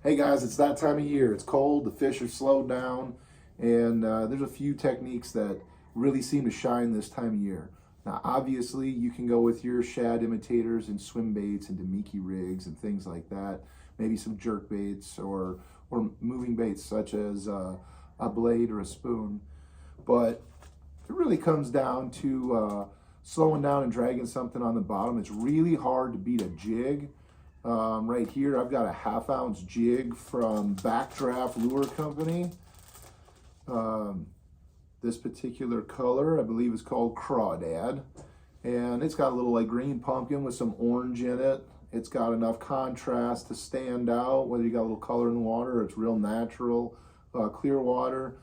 Hey guys, it's that time of year. It's cold, the fish are slowed down, and there's a few techniques that really seem to shine this time of year. Now, obviously, you can go with your shad imitators and swim baits and Damiki rigs and things like that. Maybe some jerk baits or moving baits such as a blade or a spoon. But it really comes down to slowing down and dragging something on the bottom. It's really hard to beat a jig. Right here, I've got a 1/2 ounce jig from Backdraft Lure Company. This particular color, I believe, is called Crawdad. And it's got a little like green pumpkin with some orange in it. It's got enough contrast to stand out, whether you got a little color in the water or it's real natural, clear water.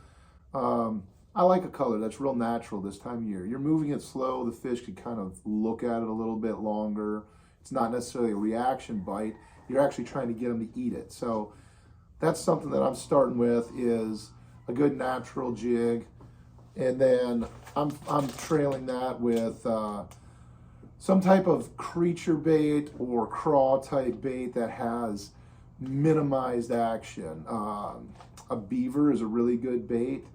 I like a color that's real natural this time of year. You're moving it slow, the fish can kind of look at it a little bit longer. It's not necessarily a reaction bite. You're actually trying to get them to eat it. So that's something that I'm starting with is a good natural jig. And then I'm trailing that with some type of creature bait or craw type bait that has minimized action. A beaver is a really good bait.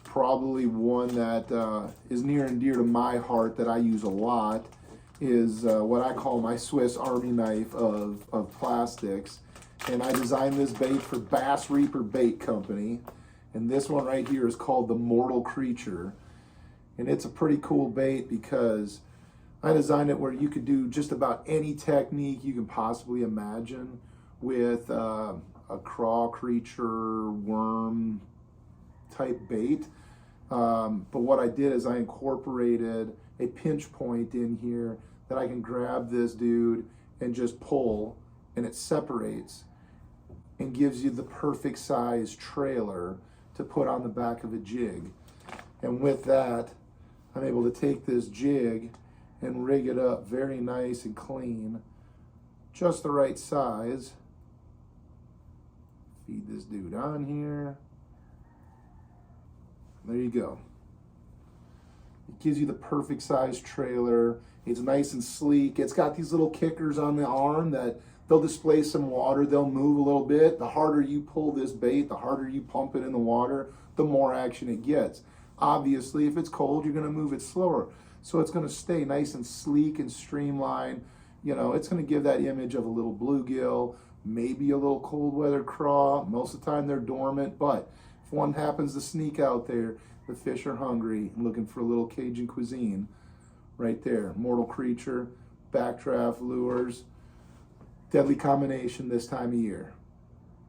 Probably one that is near and dear to my heart that I use a lot is what I call my Swiss Army knife of plastics. And I designed this bait for Bass Reaper Bait Company. And this one right here is called the Mortal Creature. And it's a pretty cool bait because I designed it where you could do just about any technique you can possibly imagine with a craw creature, worm type bait. But what I did is I incorporated a pinch point in here that I can grab this dude and just pull, and it separates and gives you the perfect size trailer to put on the back of a jig. And with that, I'm able to take this jig and rig it up very nice and clean, just the right size. Feed this dude on here. There you go. It gives you the perfect size trailer. It's nice and sleek. It's got these little kickers on the arm that they'll displace some water. They'll move a little bit. The harder you pull this bait, the harder you pump it in the water, the more action it gets. Obviously, if it's cold, you're going to move it slower. So it's going to stay nice and sleek and streamlined. You know, it's going to give that image of a little bluegill, maybe a little cold weather craw. Most of the time they're dormant, but if one happens to sneak out there, the fish are hungry and looking for a little Cajun cuisine. Right there, Mortal Creature, Backdraft Lures, deadly combination this time of year.